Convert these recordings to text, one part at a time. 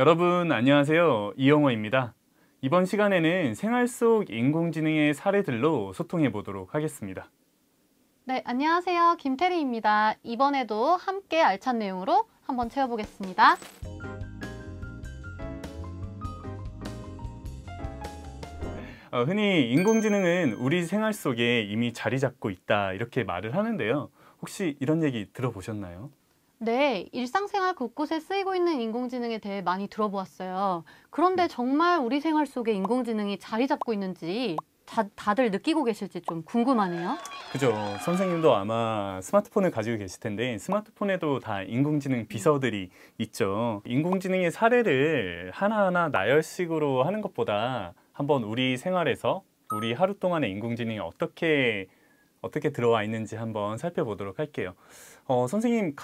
여러분 안녕하세요. 이영호입니다. 이번 시간에는 생활 속 인공지능의 사례들로 소통해 보도록 하겠습니다. 네, 안녕하세요. 김태리입니다. 이번에도 함께 알찬 내용으로 한번 채워보겠습니다. 흔히 인공지능은 우리 생활 속에 이미 자리 잡고 있다 이렇게 말을 하는데요. 혹시 이런 얘기 들어보셨나요? 네, 일상생활 곳곳에 쓰이고 있는 인공지능에 대해 많이 들어보았어요. 그런데 정말 우리 생활 속에 인공지능이 자리 잡고 있는지 다들 느끼고 계실지 좀 궁금하네요. 그죠. 선생님도 아마 스마트폰을 가지고 계실 텐데 스마트폰에도 다 인공지능 비서들이 있죠. 인공지능의 사례를 하나하나 나열식으로 하는 것보다 한번 우리 생활에서 우리 하루 동안의 인공지능이 어떻게 들어와 있는지 한번 살펴보도록 할게요. 선생님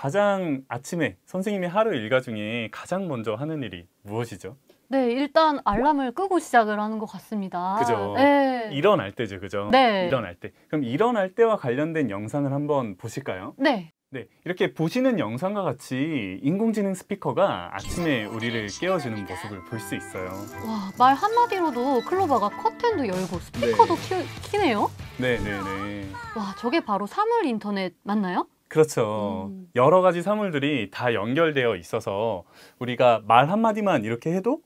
아침에 선생님의 하루 일과 중에 가장 먼저 하는 일이 무엇이죠? 네, 일단 알람을 끄고 시작을 하는 것 같습니다. 그죠. 네. 일어날 때죠, 그죠? 네. 일어날 때. 그럼 일어날 때와 관련된 영상을 한번 보실까요? 네. 네, 이렇게 보시는 영상과 같이 인공지능 스피커가 아침에 우리를 깨워주는 모습을 볼 수 있어요. 와, 말 한마디로도 클로버가 커튼도 열고 스피커도 키네요? 네네네. 와, 저게 바로 사물 인터넷 맞나요? 그렇죠. 여러 가지 사물들이 다 연결되어 있어서 우리가 말 한마디만 이렇게 해도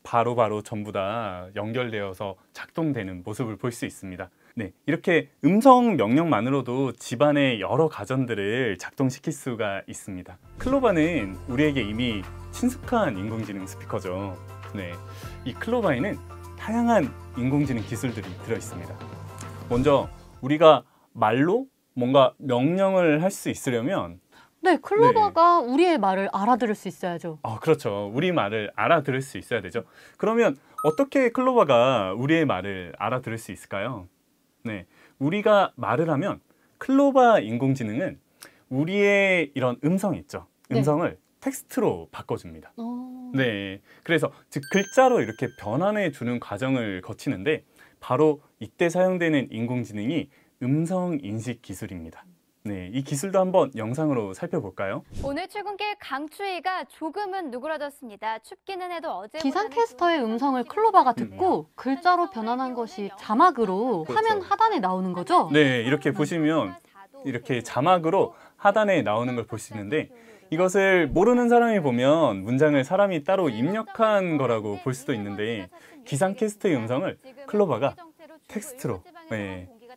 바로바로 전부 다 연결되어서 작동되는 모습을 볼 수 있습니다. 네, 이렇게 음성 명령만으로도 집안의 여러 가전들을 작동시킬 수가 있습니다. 클로바는 우리에게 이미 친숙한 인공지능 스피커죠. 네, 이 클로바에는 다양한 인공지능 기술들이 들어 있습니다. 먼저 우리가 말로 뭔가 명령을 할 수 있으려면 네, 클로버가 우리의 말을 알아들을 수 있어야죠. 그렇죠. 우리 말을 알아들을 수 있어야 되죠. 그러면 어떻게 클로버가 우리의 말을 알아들을 수 있을까요? 네, 우리가 말을 하면 클로버 인공지능은 우리의 이런 음성 있죠. 음성을 텍스트로 바꿔줍니다. 네, 그래서 즉 글자로 이렇게 변환해 주는 과정을 거치는데 바로 이때 사용되는 인공지능이 음성 인식 기술입니다. 네, 이 기술도 한번 영상으로 살펴볼까요? 오늘 출근길 강추위가 조금은 누그러졌습니다. 춥기는 해도 어제 기상캐스터의 음성을 클로버가 듣고 글자로 변환한 것이 자막으로 그렇죠. 화면 하단에 나오는 거죠? 네, 이렇게 보시면 이렇게 자막으로 하단에 나오는 걸 볼 수 있는데 이것을 모르는 사람이 보면 문장을 사람이 따로 입력한 거라고 볼 수도 있는데 기상캐스터의 음성을 클로버가 텍스트로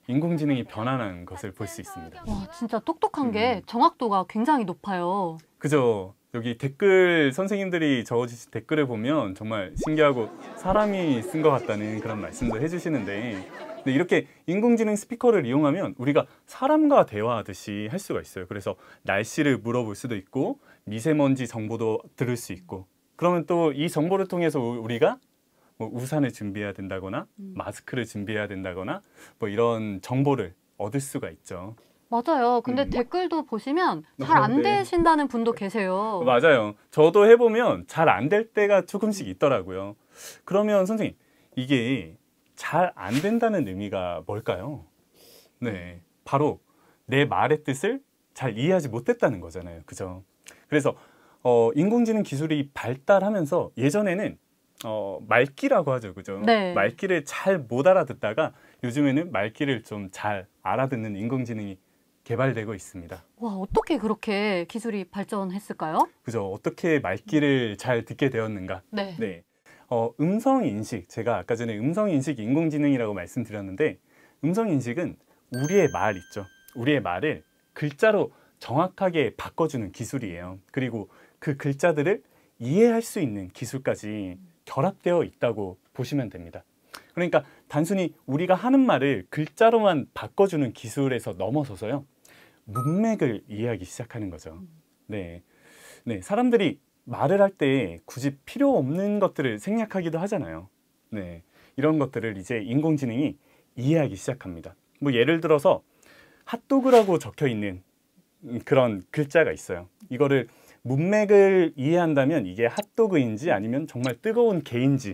인공지능이 변환한 것을 볼 수 있습니다. 와, 진짜 똑똑한 게 정확도가 굉장히 높아요. 그죠. 여기 댓글 선생님들이 적어주신 댓글을 보면 정말 신기하고 사람이 쓴 것 같다는 그런 말씀도 해주시는데 이렇게 인공지능 스피커를 이용하면 우리가 사람과 대화하듯이 할 수가 있어요. 그래서 날씨를 물어볼 수도 있고 미세먼지 정보도 들을 수 있고 그러면 또 이 정보를 통해서 우리가 뭐 우산을 준비해야 된다거나 마스크를 준비해야 된다거나 뭐 이런 정보를 얻을 수가 있죠. 맞아요. 근데 댓글도 보시면 잘 안 되신다는 분도 계세요. 맞아요. 저도 해보면 잘 안 될 때가 조금씩 있더라고요. 그러면 선생님, 이게 잘 안 된다는 의미가 뭘까요? 네, 바로 내 말의 뜻을 잘 이해하지 못했다는 거잖아요. 그죠? 그래서 인공지능 기술이 발달하면서 예전에는 말귀라고 하죠. 그죠? 네. 말귀를 잘 못 알아듣다가 요즘에는 말귀를 좀 잘 알아듣는 인공지능이 개발되고 있습니다. 와, 어떻게 그렇게 기술이 발전했을까요? 그죠? 어떻게 말귀를 잘 듣게 되었는가? 네. 음성 인식, 제가 아까 전에 음성 인식 인공지능이라고 말씀드렸는데 음성 인식은 우리의 말 있죠. 우리의 말을 글자로 정확하게 바꿔주는 기술이에요. 그리고 그 글자들을 이해할 수 있는 기술까지 결합되어 있다고 보시면 됩니다. 그러니까 단순히 우리가 하는 말을 글자로만 바꿔주는 기술에서 넘어서서요. 문맥을 이해하기 시작하는 거죠. 네, 사람들이 말을 할 때 굳이 필요 없는 것들을 생략하기도 하잖아요. 네, 이런 것들을 이제 인공지능이 이해하기 시작합니다. 뭐 예를 들어서 핫도그라고 적혀 있는 그런 글자가 있어요. 이거를 문맥을 이해한다면 이게 핫도그인지 아니면 정말 뜨거운 게인지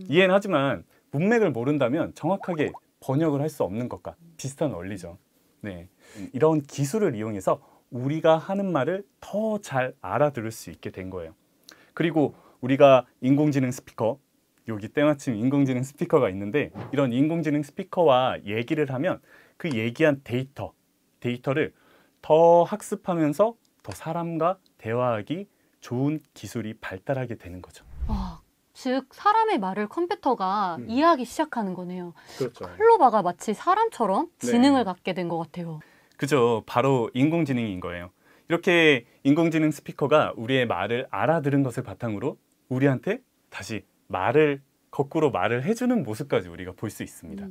이해는 하지만 문맥을 모른다면 정확하게 번역을 할 수 없는 것과 비슷한 원리죠. 네, 이런 기술을 이용해서 우리가 하는 말을 더 잘 알아들을 수 있게 된 거예요. 그리고 우리가 인공지능 스피커, 여기 때마침 인공지능 스피커가 있는데 이런 인공지능 스피커와 얘기를 하면 그 얘기한 데이터를 더 학습하면서 더 사람과 대화하기 좋은 기술이 발달하게 되는 거죠. 즉 사람의 말을 컴퓨터가 이해하기 시작하는 거네요. 그렇죠. 클로바가 마치 사람처럼 네. 지능을 갖게 된 것 같아요. 그죠. 바로 인공지능인 거예요. 이렇게 인공지능 스피커가 우리의 말을 알아들은 것을 바탕으로 우리한테 다시 거꾸로 말을 해주는 모습까지 우리가 볼 수 있습니다.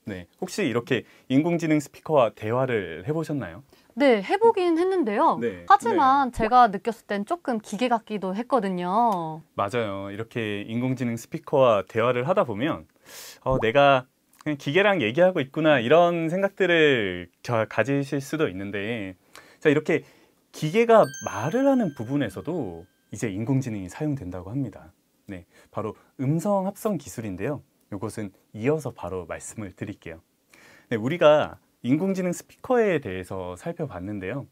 네, 혹시 이렇게 인공지능 스피커와 대화를 해보셨나요? 네, 해보긴 했는데요. 네, 하지만 제가 느꼈을 땐 조금 기계 같기도 했거든요. 맞아요. 이렇게 인공지능 스피커와 대화를 하다 보면 내가 그냥 기계랑 얘기하고 있구나 이런 생각들을 가지실 수도 있는데 자, 이렇게 기계가 말을 하는 부분에서도 이제 인공지능이 사용된다고 합니다. 네, 바로 음성 합성 기술인데요. 이것은 이어서 바로 말씀을 드릴게요. 네, 우리가 인공지능 스피커에 대해서 살펴봤는데요.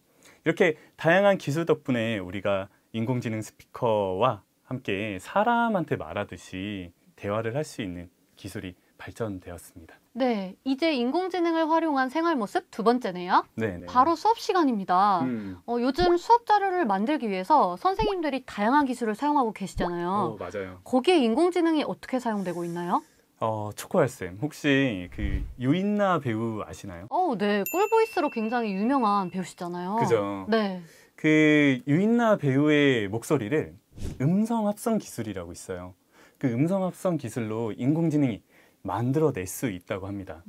이렇게 다양한 기술 덕분에 우리가 인공지능 스피커와 함께 사람한테 말하듯이 대화를 할 수 있는 기술이 발전되었습니다. 네, 이제 인공지능을 활용한 생활 모습 두 번째네요. 네, 바로 수업 시간입니다. 요즘 수업 자료를 만들기 위해서 선생님들이 다양한 기술을 사용하고 계시잖아요. 맞아요. 거기에 인공지능이 어떻게 사용되고 있나요? 초코알쌤, 혹시 그 유인나 배우 아시나요? 네, 꿀보이스로 굉장히 유명한 배우시잖아요. 그죠. 네. 그 유인나 배우의 목소리를 음성 합성 기술이라고 있어요. 그 음성 합성 기술로 인공지능이 만들어낼 수 있다고 합니다.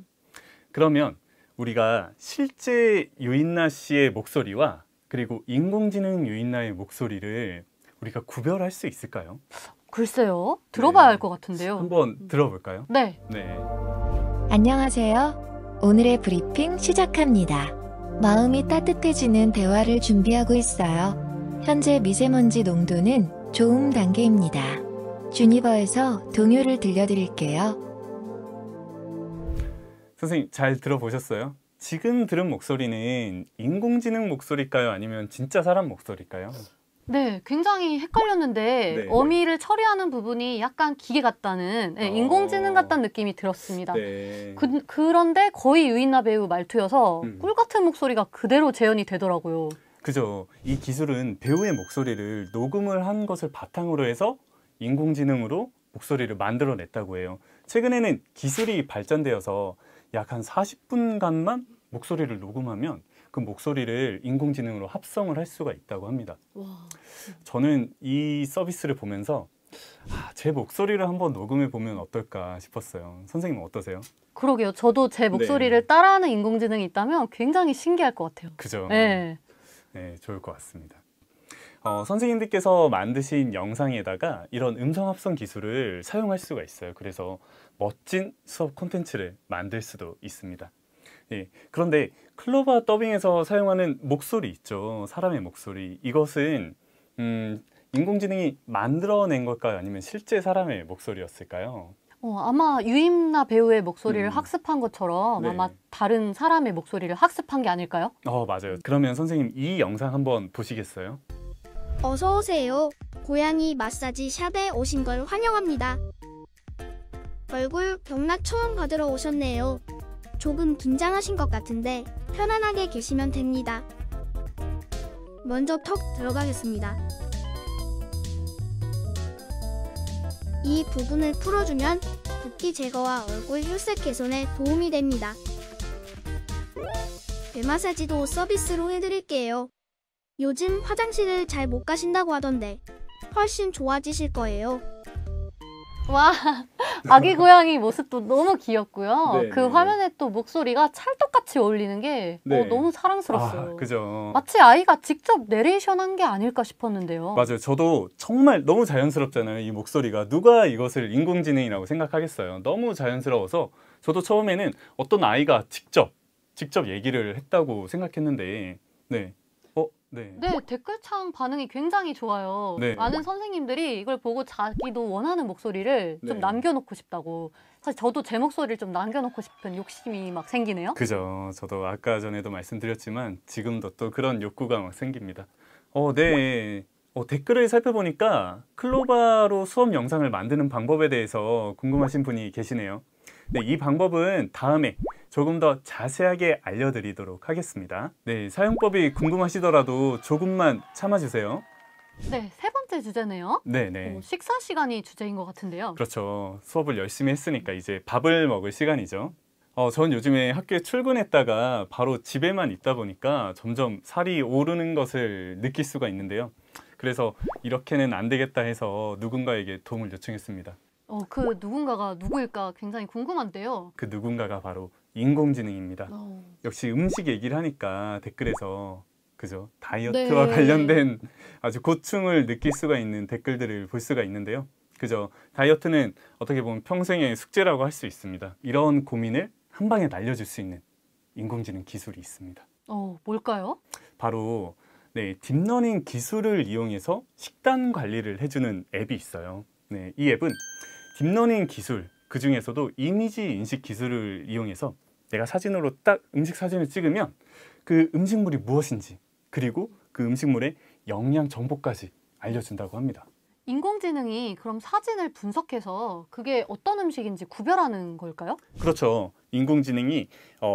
그러면 우리가 실제 유인나 씨의 목소리와 그리고 인공지능 유인나의 목소리를 우리가 구별할 수 있을까요? 글쎄요. 들어봐야 네. 할 것 같은데요. 한번 들어볼까요? 네. 네. 안녕하세요. 오늘의 브리핑 시작합니다. 마음이 따뜻해지는 대화를 준비하고 있어요. 현재 미세먼지 농도는 좋음 단계입니다. 주니버에서 동요를 들려드릴게요. 선생님 잘 들어보셨어요? 지금 들은 목소리는 인공지능 목소리일까요? 아니면 진짜 사람 목소리일까요? 네, 굉장히 헷갈렸는데 네. 어미를 처리하는 부분이 약간 기계 같다는, 인공지능 같다는 느낌이 들었습니다. 네. 그런데 거의 유인나 배우 말투여서 음. 꿀 같은 목소리가 그대로 재현이 되더라고요. 그죠. 이 기술은 배우의 목소리를 녹음을 한 것을 바탕으로 해서 인공지능으로 목소리를 만들어냈다고 해요. 최근에는 기술이 발전되어서 약 한 40분간만 목소리를 녹음하면 그 목소리를 인공지능으로 합성을 할 수가 있다고 합니다. 와. 저는 이 서비스를 보면서 제 목소리를 한번 녹음해 보면 어떨까 싶었어요. 선생님은 어떠세요? 그러게요. 저도 제 목소리를 따라하는 인공지능이 있다면 굉장히 신기할 것 같아요. 그죠? 네. 네, 좋을 것 같습니다. 선생님들께서 만드신 영상에다가 이런 음성 합성 기술을 사용할 수가 있어요. 그래서 멋진 수업 콘텐츠를 만들 수도 있습니다. 예, 그런데 클로바 더빙에서 사용하는 목소리 있죠. 사람의 목소리. 이것은 인공지능이 만들어낸 걸까요? 아니면 실제 사람의 목소리였을까요? 아마 유인나 배우의 목소리를 학습한 것처럼 네. 아마 다른 사람의 목소리를 학습한 게 아닐까요? 맞아요. 그러면 선생님 이 영상 한번 보시겠어요? 어서 오세요. 고양이 마사지 샵에 오신 걸 환영합니다. 얼굴 병락 처음 받으러 오셨네요. 조금 긴장하신 것 같은데 편안하게 계시면 됩니다. 먼저 턱 들어가겠습니다. 이 부분을 풀어주면 붓기 제거와 얼굴 혈색 개선에 도움이 됩니다. 배 마사지도 서비스로 해드릴게요. 요즘 화장실을 잘 못 가신다고 하던데 훨씬 좋아지실 거예요. 와, 아기 고양이 모습도 너무 귀엽고요. 네, 그 네. 화면에 또 목소리가 찰떡같이 어울리는 게 네. 너무 사랑스럽어요. 그죠. 마치 아이가 직접 내레이션 한 게 아닐까 싶었는데요. 맞아요. 저도 정말 너무 자연스럽잖아요. 이 목소리가. 누가 이것을 인공지능이라고 생각하겠어요. 너무 자연스러워서 저도 처음에는 어떤 아이가 직접 얘기를 했다고 생각했는데 네. 네. 네, 댓글창 반응이 굉장히 좋아요. 네. 많은 선생님들이 이걸 보고 자기도 원하는 목소리를 좀 네. 남겨놓고 싶다고. 사실 저도 제 목소리를 좀 남겨놓고 싶은 욕심이 막 생기네요. 그죠. 저도 아까 전에도 말씀드렸지만 지금도 또 그런 욕구가 막 생깁니다. 네. 댓글을 살펴보니까 클로바로 수업 영상을 만드는 방법에 대해서 궁금하신 분이 계시네요. 네, 이 방법은 다음에 조금 더 자세하게 알려드리도록 하겠습니다. 네, 사용법이 궁금하시더라도 조금만 참아주세요. 네, 세 번째 주제네요. 네네. 식사 시간이 주제인 것 같은데요. 그렇죠. 수업을 열심히 했으니까 이제 밥을 먹을 시간이죠. 전 요즘에 학교에 출근했다가 바로 집에만 있다 보니까 점점 살이 오르는 것을 느낄 수가 있는데요. 그래서 이렇게는 안 되겠다 해서 누군가에게 도움을 요청했습니다. 그 누군가가 누구일까 굉장히 궁금한데요. 그 누군가가 바로 인공지능입니다. 역시 음식 얘기를 하니까 댓글에서 그죠? 다이어트와 네. 관련된 아주 고충을 느낄 수가 있는 댓글들을 볼 수가 있는데요. 그죠? 다이어트는 어떻게 보면 평생의 숙제라고 할 수 있습니다. 이런 고민을 한 방에 날려줄 수 있는 인공지능 기술이 있습니다. 뭘까요? 바로 네, 딥러닝 기술을 이용해서 식단 관리를 해주는 앱이 있어요. 네, 이 앱은 딥러닝 기술, 그 중에서도 이미지 인식 기술을 이용해서 내가 사진으로 딱 음식 사진을 찍으면 그 음식물이 무엇인지 그리고 그 음식물의 영양 정보까지 알려준다고 합니다. 인공지능이 그럼 사진을 분석해서 그게 어떤 음식인지 구별하는 걸까요? 그렇죠. 인공지능이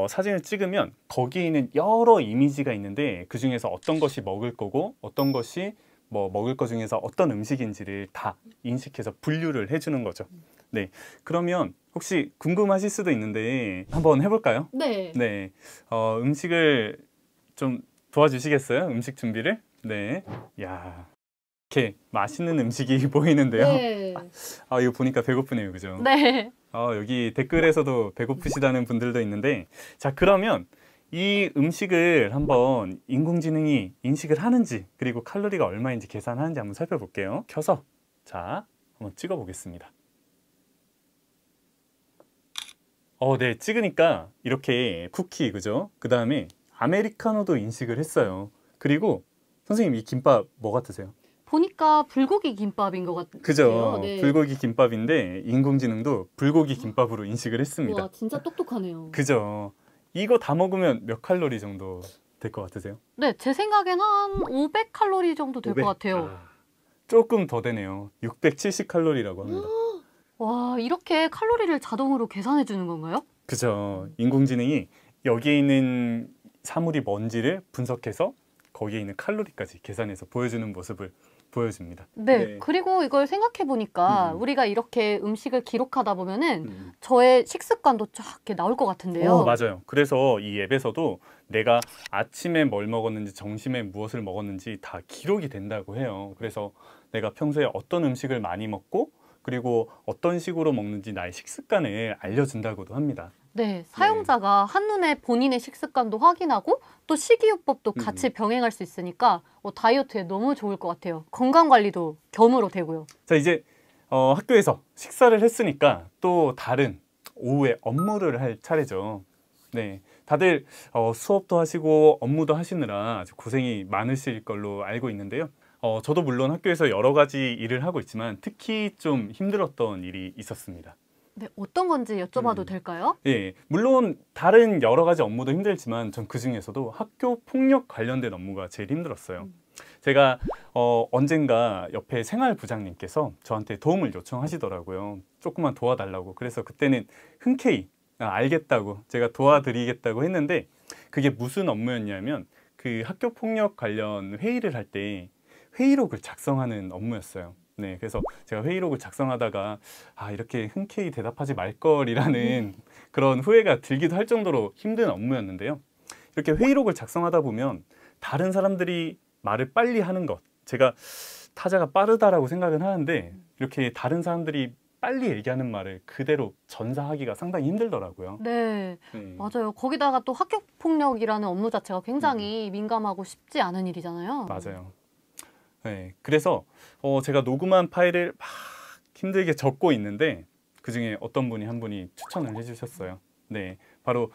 사진을 찍으면 거기에 있는 여러 이미지가 있는데 그 중에서 어떤 것이 먹을 거고 어떤 것이 먹을 것 중에서 어떤 음식인지를 다 인식해서 분류를 해주는 거죠. 네, 그러면 혹시 궁금하실 수도 있는데 한번 해볼까요? 네. 네, 음식을 좀 도와주시겠어요? 음식 준비를? 네, 야, 이렇게 맛있는 음식이 보이는데요. 네. 이거 보니까 배고프네요, 그죠? 네. 여기 댓글에서도 배고프시다는 분들도 있는데, 자, 그러면 이 음식을 한번 인공지능이 인식을 하는지 그리고 칼로리가 얼마인지 계산하는지 한번 살펴볼게요. 켜서 자, 한번 찍어 보겠습니다. 네, 찍으니까 이렇게 쿠키, 그죠? 그 다음에 아메리카노도 인식을 했어요. 그리고 선생님, 이 김밥 뭐 같으세요? 보니까 불고기 김밥인 것 같아요. 그죠? 네. 불고기 김밥인데 인공지능도 불고기 김밥으로 인식을 했습니다. 와, 진짜 똑똑하네요. 그죠? 이거 다 먹으면 몇 칼로리 정도 될 것 같으세요? 네, 제 생각엔 한 500칼로리 정도 될 것 500? 같아요. 조금 더 되네요. 670칼로리라고 합니다. 와, 이렇게 칼로리를 자동으로 계산해 주는 건가요? 그죠? 인공지능이 여기에 있는 사물이 뭔지를 분석해서 거기에 있는 칼로리까지 계산해서 보여주는 모습을 보여줍니다. 네, 그리고 이걸 생각해 보니까 우리가 이렇게 음식을 기록하다 보면은 저의 식습관도 쫙 이렇게 나올 것 같은데요. 맞아요. 그래서 이 앱에서도 내가 아침에 뭘 먹었는지 점심에 무엇을 먹었는지 다 기록이 된다고 해요. 그래서 내가 평소에 어떤 음식을 많이 먹고 그리고 어떤 식으로 먹는지 나의 식습관을 알려준다고도 합니다. 네, 사용자가 한눈에 본인의 식습관도 확인하고 또 식이요법도 같이 병행할 수 있으니까 다이어트에 너무 좋을 것 같아요. 건강관리도 겸으로 되고요. 자, 이제 학교에서 식사를 했으니까 또 다른 오후에 업무를 할 차례죠. 네, 다들 수업도 하시고 업무도 하시느라 아주 고생이 많으실 걸로 알고 있는데요. 저도 물론 학교에서 여러 가지 일을 하고 있지만 특히 좀 힘들었던 일이 있었습니다. 네, 어떤 건지 여쭤봐도 될까요? 예, 물론 다른 여러 가지 업무도 힘들지만 전 그중에서도 학교 폭력 관련된 업무가 제일 힘들었어요. 제가 언젠가 옆에 생활부장님께서 저한테 도움을 요청하시더라고요. 조금만 도와달라고. 그래서 그때는 흔쾌히 알겠다고 제가 도와드리겠다고 했는데 그게 무슨 업무였냐면 그 학교 폭력 관련 회의를 할 때 회의록을 작성하는 업무였어요. 네, 그래서 제가 회의록을 작성하다가 이렇게 흔쾌히 대답하지 말걸이라는 그런 후회가 들기도 할 정도로 힘든 업무였는데요. 이렇게 회의록을 작성하다 보면 다른 사람들이 말을 빨리 하는 것, 제가 타자가 빠르다라고 생각은 하는데 이렇게 다른 사람들이 빨리 얘기하는 말을 그대로 전사하기가 상당히 힘들더라고요. 네, 맞아요. 거기다가 또 학교 폭력이라는 업무 자체가 굉장히 민감하고 쉽지 않은 일이잖아요. 맞아요. 네, 그래서 제가 녹음한 파일을 막 힘들게 적고 있는데 그중에 어떤 분이 한 분이 추천을 해주셨어요. 네, 바로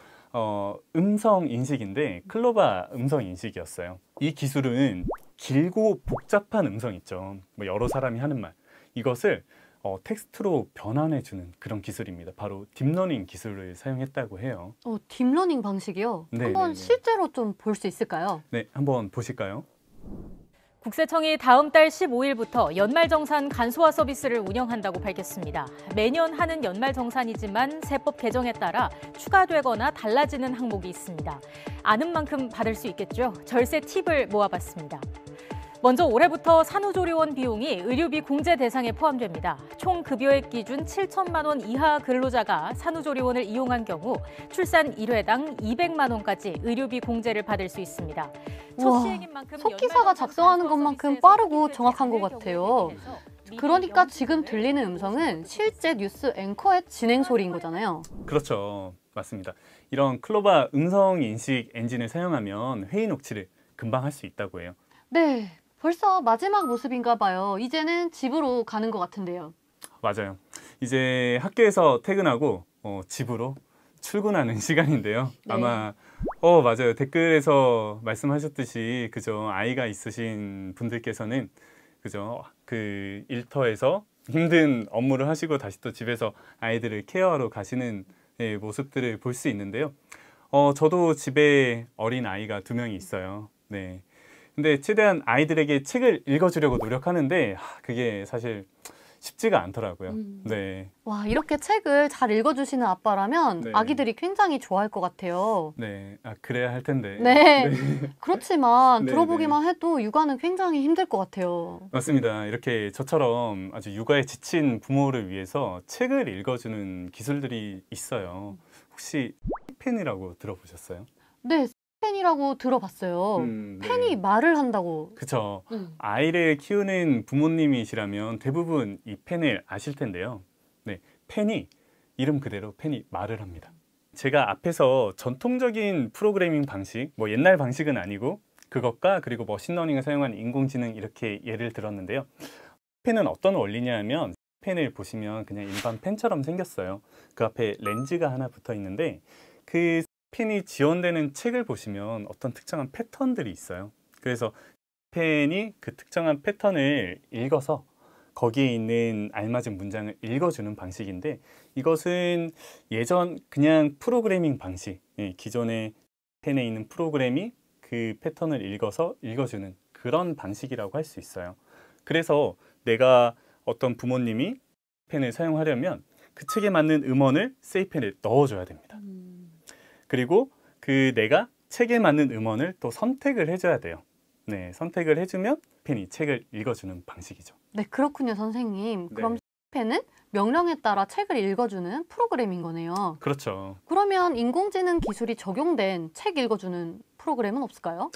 음성 인식인데 클로바 음성 인식이었어요. 이 기술은 길고 복잡한 음성 있죠. 여러 사람이 하는 말, 이것을 텍스트로 변환해주는 그런 기술입니다. 바로 딥러닝 기술을 사용했다고 해요. 딥러닝 방식이요? 네, 한번 실제로 좀 볼 수 있을까요? 네, 한번 보실까요? 국세청이 다음 달 15일부터 연말정산 간소화 서비스를 운영한다고 밝혔습니다. 매년 하는 연말정산이지만 세법 개정에 따라 추가되거나 달라지는 항목이 있습니다. 아는 만큼 받을 수 있겠죠? 절세 팁을 모아봤습니다. 먼저 올해부터 산후조리원 비용이 의료비 공제 대상에 포함됩니다. 총 급여액 기준 7천만 원 이하 근로자가 산후조리원을 이용한 경우 출산 1회당 200만 원까지 의료비 공제를 받을 수 있습니다. 첫 시행인 만큼 석 기사가 작성하는 것만큼 빠르고 정확한 것 같아요. 그러니까 지금 들리는 음성은 실제 뉴스 앵커의 진행 소리인 거잖아요. 그렇죠. 맞습니다. 이런 클로바 음성 인식 엔진을 사용하면 회의 녹취를 금방 할 수 있다고 해요. 네, 벌써 마지막 모습인가 봐요. 이제는 집으로 가는 것 같은데요. 맞아요. 이제 학교에서 퇴근하고 집으로 출근하는 시간인데요. 네. 아마 맞아요. 댓글에서 말씀하셨듯이 그죠. 아이가 있으신 분들께서는 그죠. 그 일터에서 힘든 업무를 하시고 다시 또 집에서 아이들을 케어하러 가시는 모습들을 볼 수 있는데요. 저도 집에 어린 아이가 2명이 있어요. 네. 근데 최대한 아이들에게 책을 읽어주려고 노력하는데 그게 사실 쉽지가 않더라고요. 네. 와, 이렇게 책을 잘 읽어주시는 아빠라면 네. 아기들이 굉장히 좋아할 것 같아요. 네. 그래야 할 텐데. 네. 그렇지만 네, 들어보기만 해도 육아는 굉장히 힘들 것 같아요. 맞습니다. 이렇게 저처럼 아주 육아에 지친 부모를 위해서 책을 읽어주는 기술들이 있어요. 혹시 펜이라고 들어보셨어요? 네, 펜이라고 들어봤어요. 네. 펜이 말을 한다고. 그쵸. 아이를 키우는 부모님이시라면 대부분 이 펜을 아실 텐데요. 네, 펜이 이름 그대로 펜이 말을 합니다. 제가 앞에서 전통적인 프로그래밍 방식, 뭐 옛날 방식은 아니고 그것과 그리고 머신러닝을 사용한 인공지능 이렇게 예를 들었는데요. 펜은 어떤 원리냐 하면 펜을 보시면 그냥 일반 펜처럼 생겼어요. 그 앞에 렌즈가 하나 붙어 있는데 그 펜이 지원되는 책을 보시면 어떤 특정한 패턴들이 있어요. 그래서 펜이 그 특정한 패턴을 읽어서 거기에 있는 알맞은 문장을 읽어주는 방식인데 이것은 예전 그냥 프로그래밍 방식, 기존의 펜에 있는 프로그램이 그 패턴을 읽어서 읽어주는 그런 방식이라고 할 수 있어요. 그래서 내가 어떤 부모님이 펜을 사용하려면 그 책에 맞는 음원을 세이펜에 넣어줘야 됩니다. 그리고 그 내가 책에 맞는 음원을 또 선택을 해줘야 돼요. 네, 선택을 해주면 펜이 책을 읽어주는 방식이죠. 네, 그렇군요, 선생님. 네. 그럼 펜은 명령에 따라 책을 읽어주는 프로그램인 거네요. 그렇죠. 그러면 인공지능 기술이 적용된 책 읽어주는 프로그램은 없을까요?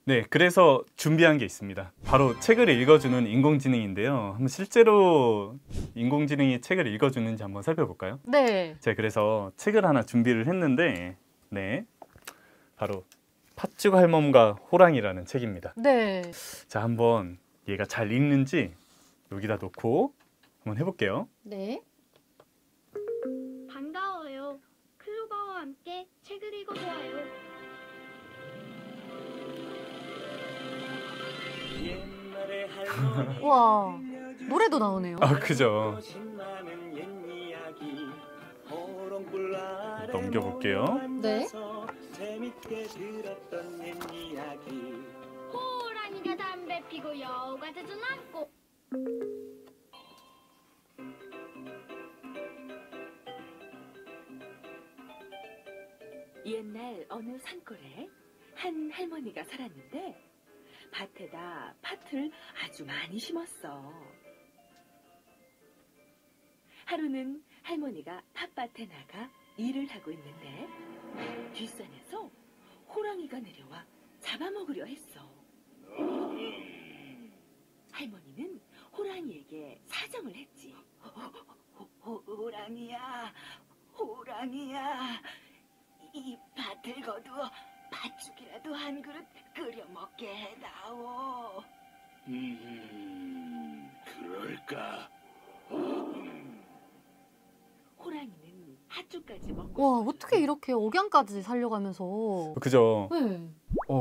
네, 그래서 준비한 게 있습니다. 바로 책을 읽어주는 인공지능인데요. 한번 실제로 인공지능이 책을 읽어주는지 한번 살펴볼까요? 네. 제가 그래서 책을 하나 준비를 했는데 네, 바로 팥죽 할멈과 호랑이라는 책입니다. 네. 자, 한번 얘가 잘 읽는지 여기다 놓고 한번 해볼게요. 네. 반가워요. 클로바와 함께 책을 읽어보아요. 와, 노래도 나오네요. 그죠. 넘겨볼게요. 네. 호랑이가 담배 피고 여우가 되도 않고 옛날 어느 산골에 한 할머니가 살았는데 밭에다 팥을 아주 많이 심었어. 하루는 할머니가 팥밭에 나가 일을 하고 있는데 뒷산에서 호랑이가 내려와 잡아먹으려 했어. 할머니는 호랑이에게 사정을 했지. 호랑이야, 호랑이야. 이 밭을 거두어 팥죽이라도 한 그릇 끓여 먹게 해다오. 그럴까? 호랑이는 팥죽까지 먹고 와, 어떻게 이렇게 억양까지 살려가면서. 그죠. 네.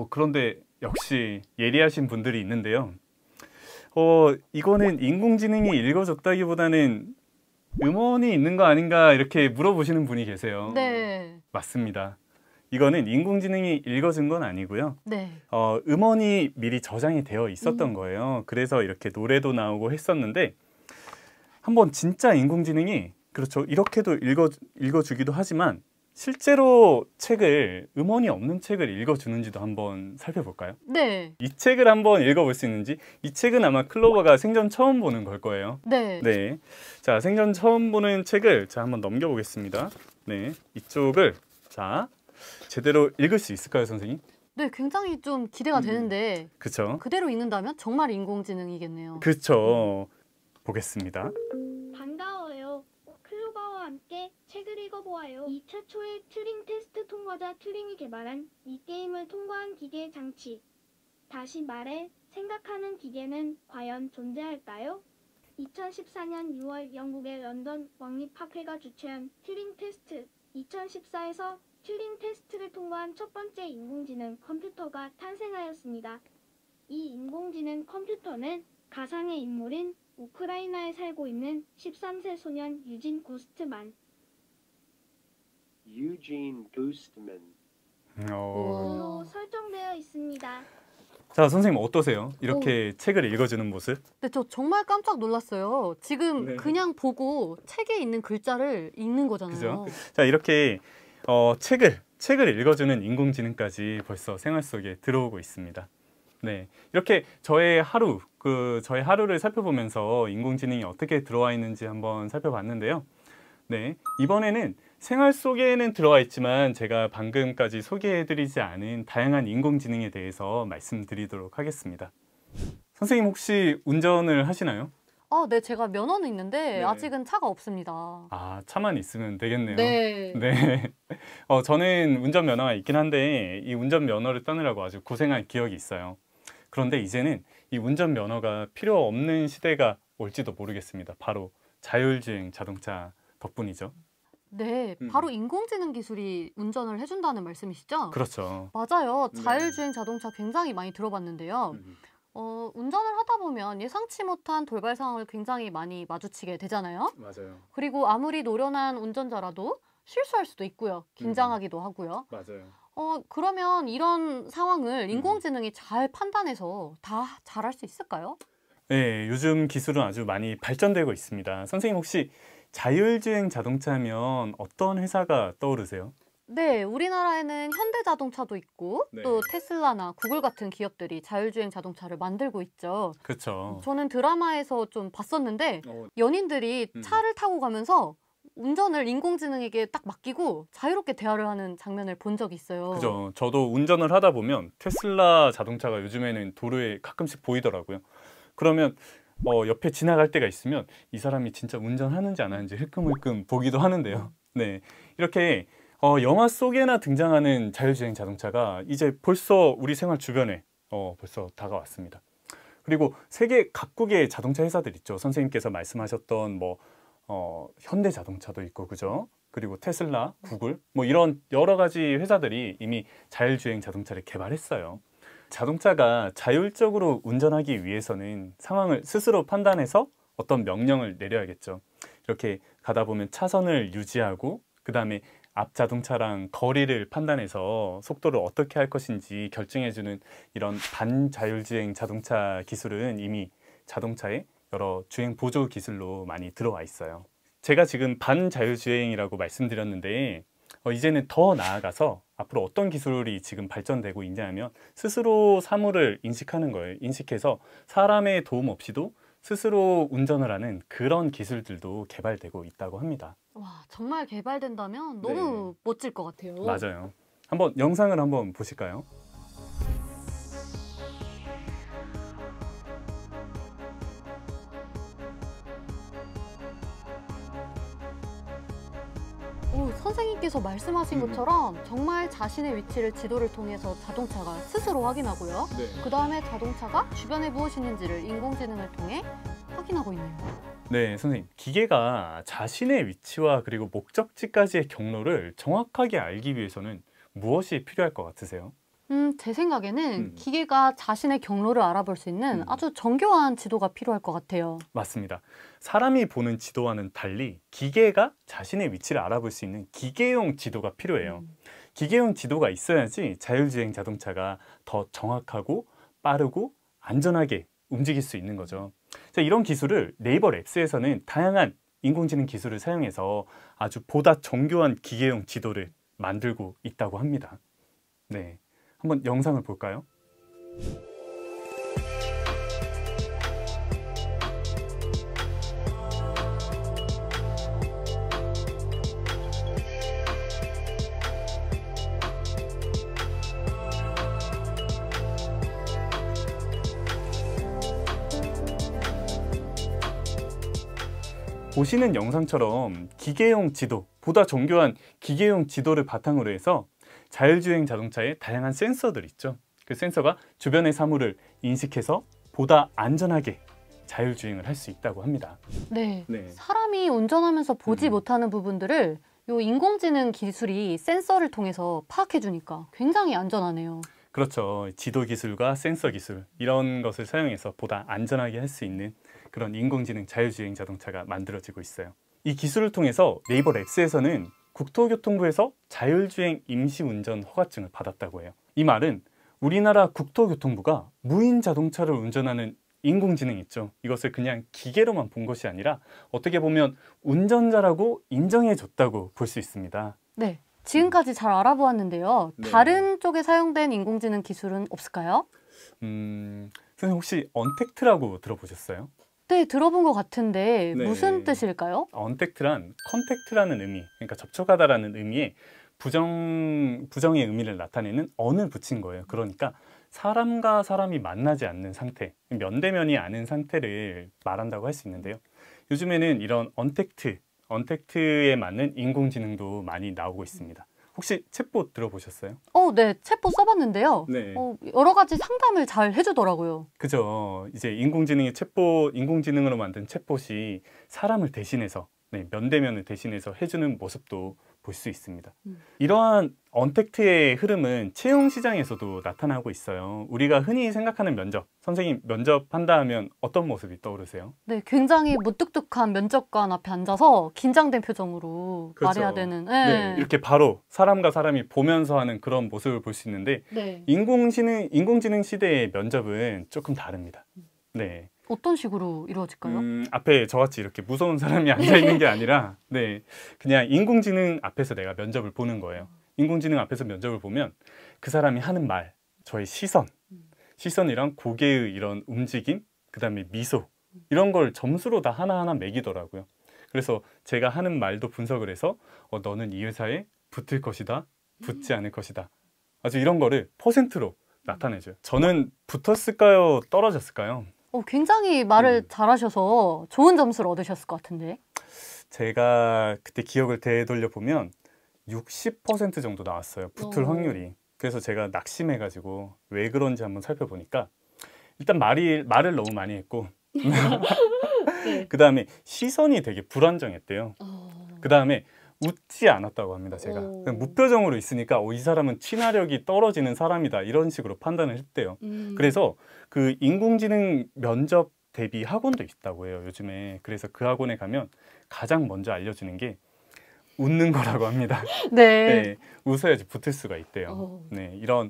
그런데 역시 예리하신 분들이 있는데요. 이거는 인공지능이 읽어줬다기보다는 음원이 있는 거 아닌가 이렇게 물어보시는 분이 계세요. 네. 맞습니다. 이거는 인공지능이 읽어준 건 아니고요. 네. 음원이 미리 저장이 되어 있었던 거예요. 그래서 이렇게 노래도 나오고 했었는데 한번 진짜 인공지능이 그렇죠. 이렇게도 읽어주기도 하지만 실제로 책을 음원이 없는 책을 읽어주는지도 한번 살펴볼까요? 네. 이 책을 한번 읽어볼 수 있는지. 이 책은 아마 클로버가 생전 처음 보는 걸 거예요. 네. 네. 자, 생전 처음 보는 책을 자 한번 넘겨보겠습니다. 네, 이쪽을 자 제대로 읽을 수 있을까요, 선생님? 네, 굉장히 좀 기대가 되는데 그렇죠. 그대로 읽는다면 정말 인공지능이겠네요. 그렇죠. 보겠습니다. 반가워요. 클로버와 함께 책을 읽어보아요. 2차 초의 튜링 테스트 통과자 튜링이 개발한 이 게임을 통과한 기계 장치. 다시 말해 생각하는 기계는 과연 존재할까요? 2014년 6월 영국의 런던 왕립학회가 주최한 튜링 테스트 2014에서 튜링 테스트를 통과한 첫 번째 인공지능 컴퓨터가 탄생하였습니다. 이 인공지능 컴퓨터는 가상의 인물인 우크라이나에 살고 있는 13세 소년 유진 고스트만 Eugene Goostman. 으로 설정되어 있습니다. 자, 선생님 어떠세요? 이렇게 책을 읽어주는 모습? 네, 저 정말 깜짝 놀랐어요. 지금 네. 그냥 보고 책에 있는 글자를 읽는 거잖아요. 그죠? 자, 이렇게 책을 읽어주는 인공지능까지 벌써 생활 속에 들어오고 있습니다. 네, 이렇게 저의 하루를 살펴보면서 인공지능이 어떻게 들어와 있는지 한번 살펴봤는데요. 네, 이번에는 생활 속에는 들어와 있지만 제가 방금까지 소개해드리지 않은 다양한 인공지능에 대해서 말씀드리도록 하겠습니다. 선생님 혹시 운전을 하시나요? 네, 제가 면허는 있는데 네. 아직은 차가 없습니다. 아, 차만 있으면 되겠네요. 네. 네. 저는 운전면허가 있긴 한데 이 운전면허를 따느라고 아주 고생한 기억이 있어요. 그런데 이제는 이 운전면허가 필요 없는 시대가 올지도 모르겠습니다. 바로 자율주행 자동차 덕분이죠. 네, 바로 인공지능 기술이 운전을 해준다는 말씀이시죠? 그렇죠. 맞아요. 네. 자율주행 자동차 굉장히 많이 들어봤는데요. 운전을 하다 보면 예상치 못한 돌발 상황을 굉장히 많이 마주치게 되잖아요. 맞아요. 그리고 아무리 노련한 운전자라도 실수할 수도 있고요. 긴장하기도 하고요. 맞아요. 그러면 이런 상황을 인공지능이 잘 판단해서 다 잘할 수 있을까요? 네, 요즘 기술은 아주 많이 발전되고 있습니다. 선생님 혹시 자율주행 자동차면 어떤 회사가 떠오르세요? 네, 우리나라에는 현대자동차도 있고 네. 또 테슬라나 구글 같은 기업들이 자율주행 자동차를 만들고 있죠. 그렇죠. 저는 드라마에서 좀 봤었는데 연인들이 음. 차를 타고 가면서 운전을 인공지능에게 딱 맡기고 자유롭게 대화를 하는 장면을 본 적이 있어요. 그죠. 저도 운전을 하다 보면 테슬라 자동차가 요즘에는 도로에 가끔씩 보이더라고요. 그러면 옆에 지나갈 때가 있으면 이 사람이 진짜 운전하는지 안 하는지 흘끔흘끔 보기도 하는데요. 네, 이렇게 영화 속에나 등장하는 자율주행 자동차가 이제 벌써 우리 생활 주변에 벌써 다가왔습니다. 그리고 세계 각국의 자동차 회사들 있죠. 선생님께서 말씀하셨던 현대자동차도 있고, 그죠? 그리고 테슬라, 구글, 이런 여러 가지 회사들이 이미 자율주행 자동차를 개발했어요. 자동차가 자율적으로 운전하기 위해서는 상황을 스스로 판단해서 어떤 명령을 내려야겠죠. 이렇게 가다 보면 차선을 유지하고 그 다음에 앞 자동차랑 거리를 판단해서 속도를 어떻게 할 것인지 결정해주는 이런 반자율주행 자동차 기술은 이미 자동차에 여러 주행 보조 기술로 많이 들어와 있어요. 제가 지금 반자율주행이라고 말씀드렸는데 이제는 더 나아가서 앞으로 어떤 기술이 지금 발전되고 있냐면 스스로 사물을 인식하는 거예요. 인식해서 사람의 도움 없이도 스스로 운전을 하는 그런 기술들도 개발되고 있다고 합니다. 와, 정말 개발된다면 너무 멋질 것 같아요. 맞아요. 한번 영상을 한번 보실까요? 선생님께서 말씀하신 것처럼 정말 자신의 위치를 지도를 통해서 자동차가 스스로 확인하고요. 그 다음에 자동차가 주변에 무엇이 있는지를 인공지능을 통해 확인하고 있네요. 네, 선생님. 기계가 자신의 위치와 그리고 목적지까지의 경로를 정확하게 알기 위해서는 무엇이 필요할 것 같으세요? 제 생각에는 기계가 자신의 경로를 알아볼 수 있는 아주 정교한 지도가 필요할 것 같아요. 맞습니다. 사람이 보는 지도와는 달리 기계가 자신의 위치를 알아볼 수 있는 기계용 지도가 필요해요. 기계용 지도가 있어야지 자율주행 자동차가 더 정확하고 빠르고 안전하게 움직일 수 있는 거죠. 자, 이런 기술을 네이버 랩스에서는 다양한 인공지능 기술을 사용해서 아주 보다 정교한 기계용 지도를 만들고 있다고 합니다. 네, 한번 영상을 볼까요? 보시는 영상처럼 기계용 지도, 보다 정교한 기계용 지도를 바탕으로 해서 자율주행 자동차에 다양한 센서들 있죠. 그 센서가 주변의 사물을 인식해서 보다 안전하게 자율주행을 할 수 있다고 합니다. 네. 네. 사람이 운전하면서 보지 못하는 부분들을 요 인공지능 기술이 센서를 통해서 파악해 주니까 굉장히 안전하네요. 그렇죠. 지도 기술과 센서 기술 이런 것을 사용해서 보다 안전하게 할 수 있는 그런 인공지능 자율주행 자동차가 만들어지고 있어요. 이 기술을 통해서 네이버 랩스에서는 국토교통부에서 자율주행 임시운전 허가증을 받았다고 해요. 이 말은 우리나라 국토교통부가 무인 자동차를 운전하는 인공지능 있죠. 이것을 그냥 기계로만 본 것이 아니라 어떻게 보면 운전자라고 인정해줬다고 볼 수 있습니다. 네. 지금까지 잘 알아보았는데요. 네. 다른 쪽에 사용된 인공지능 기술은 없을까요? 선생님 혹시 언택트라고 들어보셨어요? 네, 들어본 것 같은데 네. 무슨 뜻일까요? 언택트란 컨택트라는 의미, 그러니까 접촉하다라는 의미의 부정의 의미를 나타내는 언을 붙인 거예요. 그러니까 사람과 사람이 만나지 않는 상태, 면대면이 아닌 상태를 말한다고 할 수 있는데요. 요즘에는 이런 언택트에 맞는 인공지능도 많이 나오고 있습니다. 혹시 챗봇 들어보셨어요? 네, 챗봇 써봤는데요. 네. 여러 가지 상담을 잘 해주더라고요. 그죠. 이제 인공지능으로 만든 챗봇이 사람을 대신해서, 면대면을 대신해서 해주는 모습도 볼 수 있습니다. 이러한 언택트의 흐름은 채용 시장에서도 나타나고 있어요. 우리가 흔히 생각하는 면접, 선생님 면접한다 하면 어떤 모습이 떠오르세요? 네, 굉장히 무뚝뚝한 면접관 앞에 앉아서 긴장된 표정으로 그렇죠. 말해야 되는. 네, 이렇게 바로 사람과 사람이 보면서 하는 그런 모습을 볼 수 있는데 네. 인공지능 시대의 면접은 조금 다릅니다. 네. 어떤 식으로 이루어질까요? 앞에 저같이 이렇게 무서운 사람이 앉아있는 게 아니라 그냥 인공지능 앞에서 내가 면접을 보는 거예요. 인공지능 앞에서 면접을 보면 그 사람이 하는 말, 저의 시선이랑 고개의 이런 움직임, 그 다음에 미소 이런 걸 점수로 다 하나하나 매기더라고요. 그래서 제가 하는 말도 분석을 해서 너는 이 회사에 붙을 것이다, 붙지 않을 것이다. 아주 이런 거를 퍼센트로 나타내줘요. 저는 붙었을까요? 떨어졌을까요? 굉장히 말을 잘하셔서 좋은 점수를 얻으셨을 것 같은데. 제가 그때 기억을 되돌려 보면 60% 정도 나왔어요. 붙을 확률이. 그래서 제가 낙심해가지고 왜 그런지 한번 살펴보니까 일단 말을 너무 많이 했고 네. 그 다음에 시선이 되게 불안정했대요. 그 다음에 웃지 않았다고 합니다. 제가 무표정으로 있으니까 이 사람은 친화력이 떨어지는 사람이다 이런 식으로 판단을 했대요. 그래서 그 인공지능 면접 대비 학원도 있다고 해요, 요즘에. 그래서 그 학원에 가면 가장 먼저 알려주는 게 웃는 거라고 합니다. 네. 웃어야지 붙을 수가 있대요. 네, 이런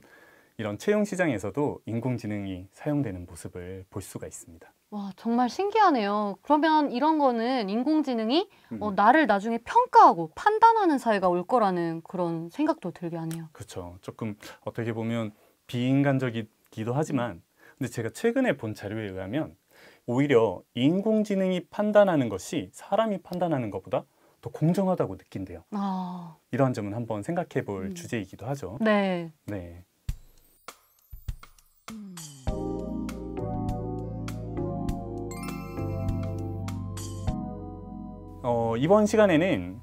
채용 시장에서도 인공지능이 사용되는 모습을 볼 수가 있습니다. 와, 정말 신기하네요. 그러면 이런 거는 인공지능이 나를 나중에 평가하고 판단하는 사회가 올 거라는 그런 생각도 들게 하네요. 그렇죠. 조금 어떻게 보면 비인간적이기도 하지만 근데 제가 최근에 본 자료에 의하면 오히려 인공지능이 판단하는 것이 사람이 판단하는 것보다 더 공정하다고 느낀대요. 이러한 점은 한번 생각해 볼 주제이기도 하죠. 네. 네. 이번 시간에는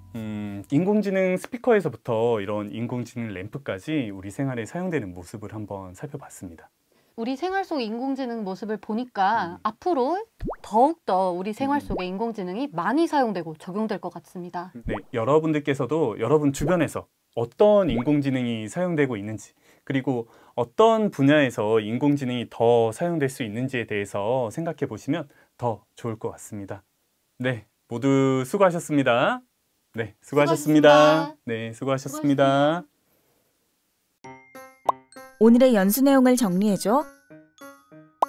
인공지능 스피커에서부터 이런 인공지능 램프까지 우리 생활에 사용되는 모습을 한번 살펴봤습니다. 우리 생활 속 인공지능 모습을 보니까 앞으로 더욱더 우리 생활 속에 인공지능이 많이 사용되고 적용될 것 같습니다. 네, 여러분들께서도 여러분 주변에서 어떤 인공지능이 사용되고 있는지 그리고 어떤 분야에서 인공지능이 더 사용될 수 있는지에 대해서 생각해 보시면 더 좋을 것 같습니다. 네, 모두 수고하셨습니다. 네, 수고하셨습니다. 네, 수고하셨습니다. 오늘의 연수 내용을 정리해줘.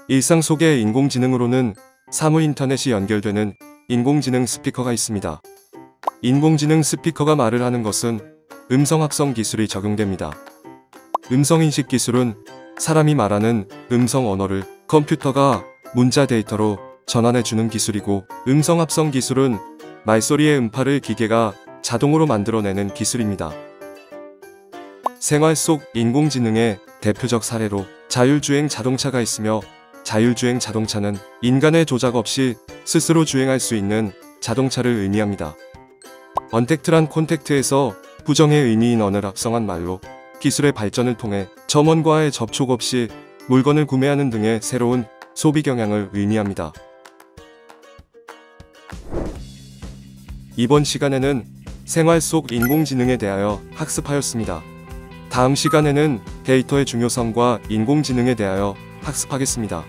일상 속의 인공지능으로는 사무 인터넷이 연결되는 인공지능 스피커가 있습니다. 인공지능 스피커가 말을 하는 것은 음성합성 기술이 적용됩니다. 음성인식 기술은 사람이 말하는 음성 언어를 컴퓨터가 문자 데이터로 전환해주는 기술이고, 음성합성 기술은 말소리의 음파를 기계가 자동으로 만들어내는 기술입니다. 생활 속 인공지능의 대표적 사례로 자율주행 자동차가 있으며, 자율주행 자동차는 인간의 조작 없이 스스로 주행할 수 있는 자동차를 의미합니다. 언택트란 콘택트에서 부정의 의미인 언어를 합성한 말로 기술의 발전을 통해 점원과의 접촉 없이 물건을 구매하는 등의 새로운 소비 경향을 의미합니다. 이번 시간에는 생활 속 인공지능에 대하여 학습하였습니다. 다음 시간에는 데이터의 중요성과 인공지능에 대하여 학습하겠습니다.